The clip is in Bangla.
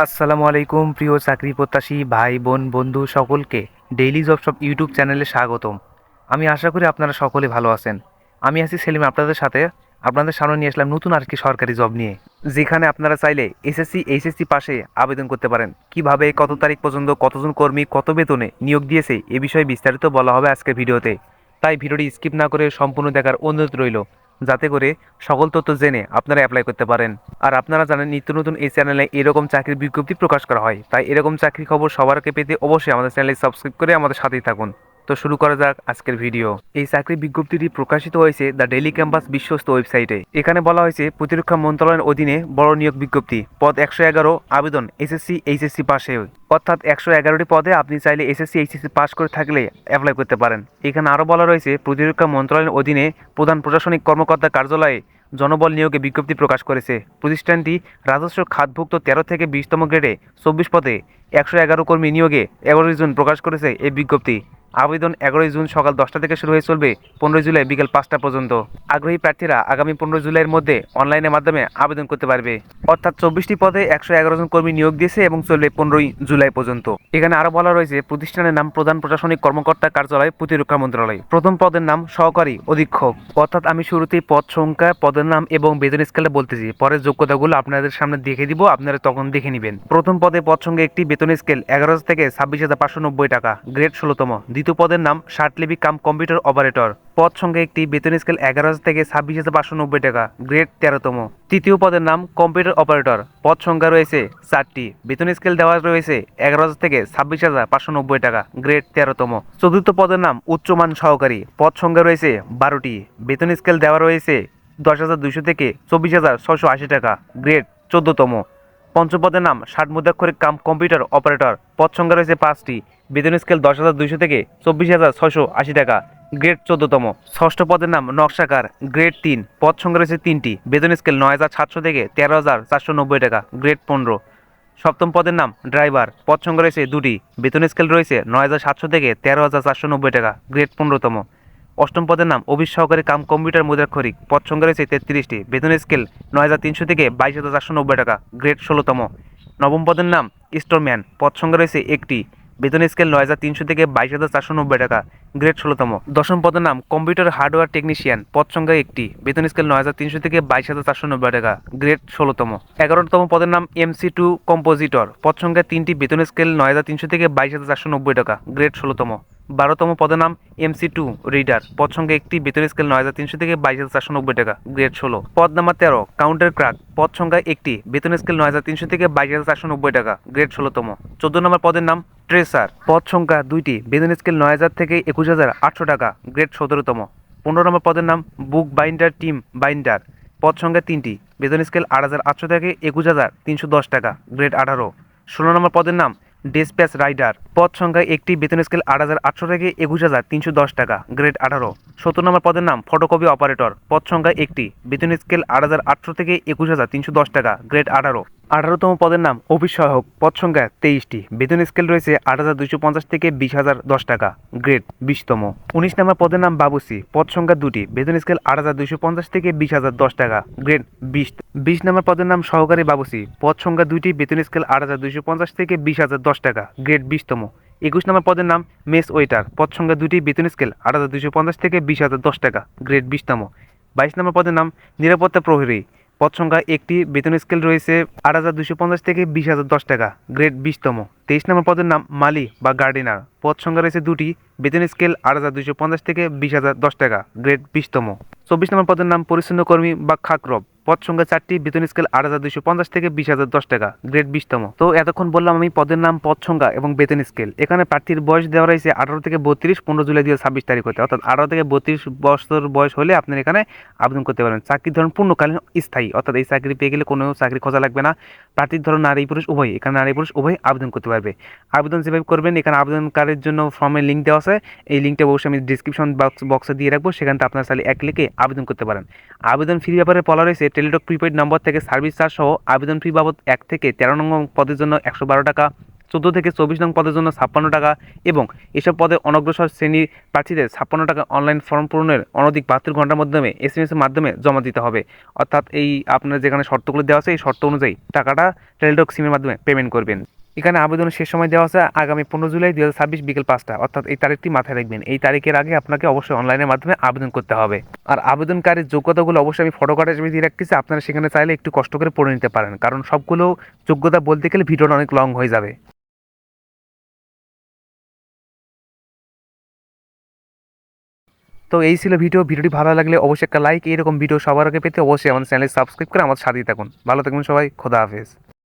আসসালামু আলাইকুম প্রিয় চাকরি প্রত্যাশী ভাই বোন বন্ধু সকলকে ডেইলি জব সব ইউটিউব চ্যানেলে স্বাগতম। আমি আশা করি আপনারা সকলে ভালো আছেন। আমি আছি সেলিম, আপনাদের সাথে আপনাদের সামনে নিয়ে আসলাম নতুন আর কি সরকারি জব নিয়ে, যেখানে আপনারা চাইলে এসএসসি এইচএসসি পাশে আবেদন করতে পারেন। কিভাবে, কত তারিখ পর্যন্ত, কতজন কর্মী, কত বেতনে নিয়োগ দিয়েছে এ বিষয়ে বিস্তারিত বলা হবে আজকের ভিডিওতে। তাই ভিডিওটি স্কিপ না করে সম্পূর্ণ দেখার অনুরোধ রইল, যাতে করে সকল তথ্য জেনে আপনারা অ্যাপ্লাই করতে পারেন। আর আপনারা জানেন নিত্য নতুন এই চ্যানেলে এরকম চাকরির বিজ্ঞপ্তি প্রকাশ করা হয়, তাই এরকম চাকরি খবর সবার আগে পেতে অবশ্যই আমাদের চ্যানেলে সাবস্ক্রাইব করে আমাদের সাথেই থাকুন। তো শুরু করা যাক আজকের ভিডিও। এই চাকরির বিজ্ঞপ্তিটি প্রকাশিত হয়েছে দ্য ডেইলি ক্যাম্পাস বিশ্বস্ত ওয়েবসাইটে। এখানে বলা হয়েছে প্রতিরক্ষা মন্ত্রণালয়ের অধীনে বড় নিয়োগ বিজ্ঞপ্তি, পদ 111, আবেদন এসএসসি এইচএসসি পাশে, অর্থাৎ 111টি পদে আপনি চাইলে এসএসসি এইচএসসি পাস করে থাকলে অ্যাপ্লাই করতে পারেন। এখানে আরও বলা রয়েছে প্রতিরক্ষা মন্ত্রণালয়ের অধীনে প্রধান প্রশাসনিক কর্মকর্তার কার্যালয়ে জনবল নিয়োগে বিজ্ঞপ্তি প্রকাশ করেছে। প্রতিষ্ঠানটি রাজস্ব খাতভুক্ত 13 থেকে 20তম গ্রেডে 24 পদে 111 কর্মী নিয়োগে 11 জুন প্রকাশ করেছে এই বিজ্ঞপ্তি। আবেদন 11 জুন সকাল 10টা থেকে শুরু হয়ে চলবে 15 জুলাই বিকেল 5টা পর্যন্ত। আগ্রহী প্রার্থীরা আগামী 15 জুলাইয়ের মধ্যে অনলাইনের মাধ্যমে আবেদন করতে পারবে। অর্থাৎ 24টি পদে 111 জন কর্মী নিয়োগ দিয়েছে এবং চলবে 15 জুলাই পর্যন্ত। এখানে আরো বলা রয়েছে প্রতিষ্ঠানের নাম প্রধান প্রশাসনিক কর্মকর্তা কার্যালয় প্রতিরক্ষা মন্ত্রণালয়। প্রথম পদের নাম সহকারী অধীক্ষক। অর্থাৎ আমি শুরুতেই পদ সংখ্যা, পদের নাম এবং বেতন স্কেলে বলতেছি, পরের যোগ্যতাগুলো আপনাদের সামনে দেখে দিব, আপনারা তখন দেখে নেবেন। প্রথম পদে পদ সংখ্যা একটি, বেতন স্কেল 11,000 থেকে 26,590 টাকা, গ্রেড 16তম। দ্বিতীয় পদের নাম ষাটলিপি কাম কম্পিউটার অপারেটর, পদ সংখ্যা একটি, বেতন স্কেল 11,000 থেকে 26,590 টাকা, গ্রেড 13তম। তৃতীয় পদের নাম কম্পিউটার অপারেটর, পদ সংখ্যা রয়েছে 4টি, বেতন স্কেল দেওয়া রয়েছে 11,000 থেকে 26,590 টাকা, গ্রেড 13তম। চতুর্থ পদের নাম উচ্চমান সহকারী, পদ সংখ্যা রয়েছে 12টি, বেতন স্কেল দেওয়া রয়েছে 10,200 থেকে 24,680 টাকা, গ্রেড 14তম। পঞ্চম পদের নাম ষাট মুদ্রাক্ষরিক কাম কম্পিউটার অপারেটর, পদ সংখ্যা রয়েছে 5টি, বেতন স্কেল 10,200 থেকে 24,680 টাকা, গ্রেড 14তম। ষষ্ঠ পদের নাম নকশাকার, গ্রেড 3, পদ সংখ্যা রয়েছে 3টি, বেতন স্কেল 9,700 থেকে 13,490 টাকা, গ্রেড 15। সপ্তম পদের নাম ড্রাইভার, পদ সংখ্যা রয়েছে 2টি, বেতন স্কেল রয়েছে 9,700 থেকে 13,490 টাকা, গ্রেড 15তম। অষ্টম পদের নাম অফিস সহকারী কাম কম্পিউটার মুদ্রাক্ষরিক, পদ সংখ্যা রয়েছে 33টি, বেতন স্কেল 9,300 থেকে 22,490 টাকা, গ্রেড 16তম। নবম পদের নাম স্টোরম্যান, পদ সংখ্যা রয়েছে 1টি, বেতন স্কেল 9,300 থেকে 22,490 টাকা, গ্রেড 16তম। দশম পদের নাম কম্পিউটার হার্ডওয়্যার টেকনিশিয়ান, পদ সংখ্যা 1টি, বেতন স্কেল 9,300 থেকে 22,490 টাকা, গ্রেড 16তম। 11তম পদের নাম MC2 কম্পোজিটর, পদ সংখ্যা 3টি, বেতন স্কেল 9,300 থেকে 22,490 টাকা, গ্রেড 16তম। 12তম পদের নাম MC2 রিডার, পদ সংখ্যা 1টি, বেতন স্কেল 9,300 থেকে 22,490 টাকা, গ্রেড 16। পদ নাম্বার 13 কাউন্টার ক্রাক, পদ সংখ্যা 1টি, বেতন স্কেল 9,300 থেকে 22,490 টাকা, গ্রেড 16তম। 14 নম্বর পদের নাম ট্রেসার, পদ সংখ্যা 2টি, বেতন স্কেল 9,000 থেকে 21,800 টাকা, গ্রেড 17তম। 15 নম্বর পদের নাম বুক বাইন্ডার টিম বাইন্ডার, পদ সংখ্যা 3টি, বেতন স্কেল 8,800 থেকে 21,310 টাকা, গ্রেড 18। 16 নম্বর পদের নাম ডেসপ্যাচ রাইডার, পদ সংখ্যা 1টি, বেতন স্কেল 8,800 থেকে 21,310 টাকা, গ্রেড 18। 17 নম্বর পদের নাম ফটোকপি অপারেটর, পদ সংখ্যা 1টি, বেতন স্কেল 8,800 থেকে 21,310 টাকা, গ্রেড 18। 18তম পদের নাম অফিস সহায়ক, পদ সংখ্যা 23টি, বেতন স্কেল রয়েছে 8,250 থেকে 20,010 টাকা, গ্রেড 20তম। 19 নম্বর পদের নাম বাবুসি, পদ সংখ্যা 2টি, বেতন স্কেল 8,250 থেকে 20,010 টাকা, গ্রেড 20। 20 নম্বর পদের নাম সহকারী বাবুসি, পদ সংখ্যা 2টি, বেতন স্কেল 8,250 থেকে 20,010 টাকা, গ্রেড 20তম। 21 নম্বর পদের নাম মেস ওয়েটার, পদ সংখ্যা 2টি, বেতন স্কেল 8,250 থেকে 20,010 টাকা, গ্রেড 20তম। 22 নম্বর পদের নাম নিরাপত্তা প্রহরী, পদ সংখ্যা 1টি, বেতন স্কেল রয়েছে 8,250 থেকে 20,010 টাকা, গ্রেড 20তম। 23 নম্বর পদের নাম মালি বা গার্ডেনার, পদ সংখ্যা রয়েছে 2টি, বেতন স্কেল 8,250 থেকে 20,010 টাকা, গ্রেড 20তম। 24 নম্বর পদের নাম পরিচ্ছন্ন কর্মী বা খাকরব, পদ সংখ্যা 4টি, বেতন স্কেল 8,250 থেকে 20,010 টাকা, গ্রেড 20তম। তো এতক্ষণ বললাম আমি পদের নাম, পদ সংখ্যা এবং বেতন স্কেল। এখানে প্রার্থীর বয়স দেওয়া রয়েছে 18 থেকে 32, 15 জুলাই 2026 তারিখ হতে, অর্থাৎ 18 থেকে 32 বছর বয়স হলে আপনার এখানে আবেদন করতে পারেন। চাকরির ধরন পূর্ণকালীন স্থায়ী, অর্থাৎ এই চাকরি পেয়ে গেলে কোনো চাকরি খোঁজা লাগবে না। প্রার্থীর ধরন নারী পুরুষ উভয়, এখানে নারী পুরুষ উভয় আবেদন করতে পারবে। আবেদন যেভাবে করবেন, এখানে আবেদনকারীর জন্য ফর্মের লিঙ্ক দেওয়া আছে, এই লিঙ্কটা অবশ্যই আমি ডিসক্রিপশন বক্সে দিয়ে রাখবো, সেখান থেকে আপনারা চাইলে এক ক্লিকে আবেদন করতে পারেন। আবেদন ফি ব্যাপারে বলা রয়েছে টেলিটক প্রিপেড নম্বর থেকে সার্ভিস চার্জ সহ আবেদন ফি বাবদ 1 থেকে 13 নং পদের জন্য 112 টাকা, থেকে 24 নং পদের জন্য 56 টাকা এবং এসব পদে অনগ্রসর শ্রেণী প্রার্থীদের 56 টাকা অনলাইন ফর্ম পূরণের অনধিক 72 ঘন্টার মাধ্যমে SMS এর মাধ্যমে জমা দিতে হবে। অর্থাৎ এই আপনার যেখানে শর্তগুলো দেওয়া আছে এই শর্ত অনুযায়ী টাকাটা টেলিটক সিমের মাধ্যমে পেমেন্ট করবেন। এখানে আবেদনের শেষ সময় দেওয়া আছে আগামী 15 জুলাই 2026 বিকেল 5টা, অর্থাৎ এই তারিখটি মাথায় রাখবেন। এই তারিখের আগে আপনাকে অবশ্যই অনলাইনের মাধ্যমে আবেদন করতে হবে। আর আবেদনকারীর যোগ্যতাগুলো অবশ্যই আমি ফটো কার্ড হিসেবে দিয়ে রাখতেছি, আপনারা সেখানে চাইলে একটু কষ্ট করে পড়ে নিতে পারেন, কারণ সবগুলো যোগ্যতা বলতে গেলে ভিডিওটা অনেক লং হয়ে যাবে। তো এই ছিল ভিডিওটি ভালো লাগলে অবশ্যই একটা লাইক, এইরকম ভিডিও সবার আগে পেতে অবশ্যই আমাদের চ্যানেল সাবস্ক্রাইব করে আমাদের সাথেই থাকুন। ভালো থাকুন সবাই, খোদা হাফেজ।